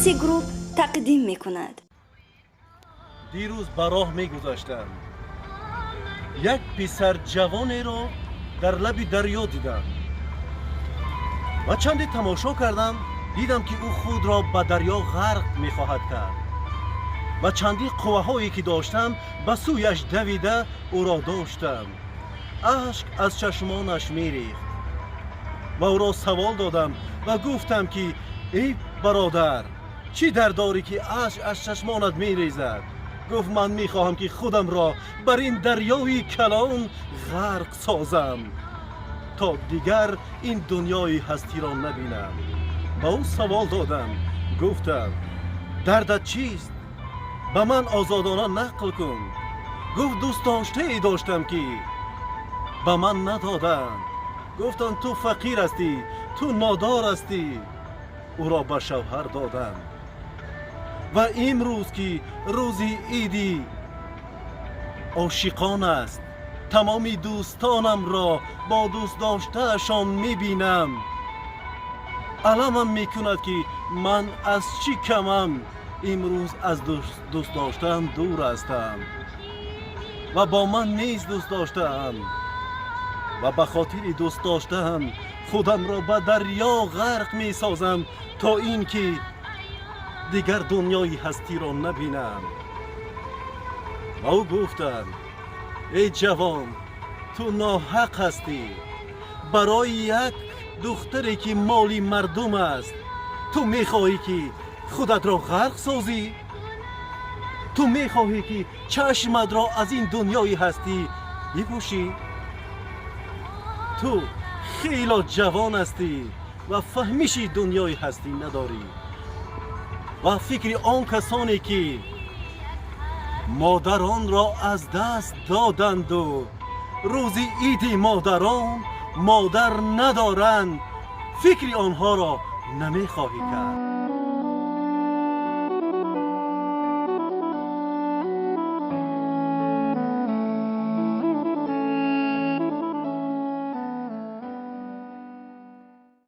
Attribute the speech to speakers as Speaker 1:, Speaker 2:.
Speaker 1: BBC گروپ تقدیم می کند.
Speaker 2: دیروز به راه می گذاشتم، یک پسر جوانی را در لب دریا دیدم و چندی تماشا کردم. دیدم که او خود را به دریا غرق می خواهد کرد و چندی قوه هایی که داشتم به سویش دویده او را داشتم. اشک از چشمانش می ریخت و او را سوال دادم و گفتم که ای برادر، چی درد داری که اشک از چشمانت می ریزد؟ گفت من می خواهم که خودم را بر این دریای کلان غرق سازم تا دیگر این دنیای هستی را نبینم. با او سوال دادم، گفتم دردت چیست؟ به من آزادانه نقل کن. گفت دوست داشته ای داشتم که به من ندادند. گفتم تو فقیر هستی، تو نادار هستی. او را به شوهر دادم و امروز که روزی عیدی عاشقان است، تمامی دوستانم را با دوست داشتهشان میبینم. علمم میکند که من از چی کمم، امروز از دوست داشتم دور هستم و با من نیز دوست داشتم و به خاطر دوست داشتم خودم را به دریا غرق می سازم تا این که دیگر دنیای هستی را نبینم. و او گفتم ای جوان، تو ناحق هستی. برای یک دختری که مالی مردم است تو میخواهی که خودت را غرق سازی؟ تو میخواهی که چشمت را از این دنیای هستی بپوشی؟ تو خیلی جوان هستی و فهمیش دنیای هستی نداری و فکر آن کسانی که مادران را از دست دادند و روزی عید مادران مادر ندارند، فکر آنها را نمیخواهی کرد.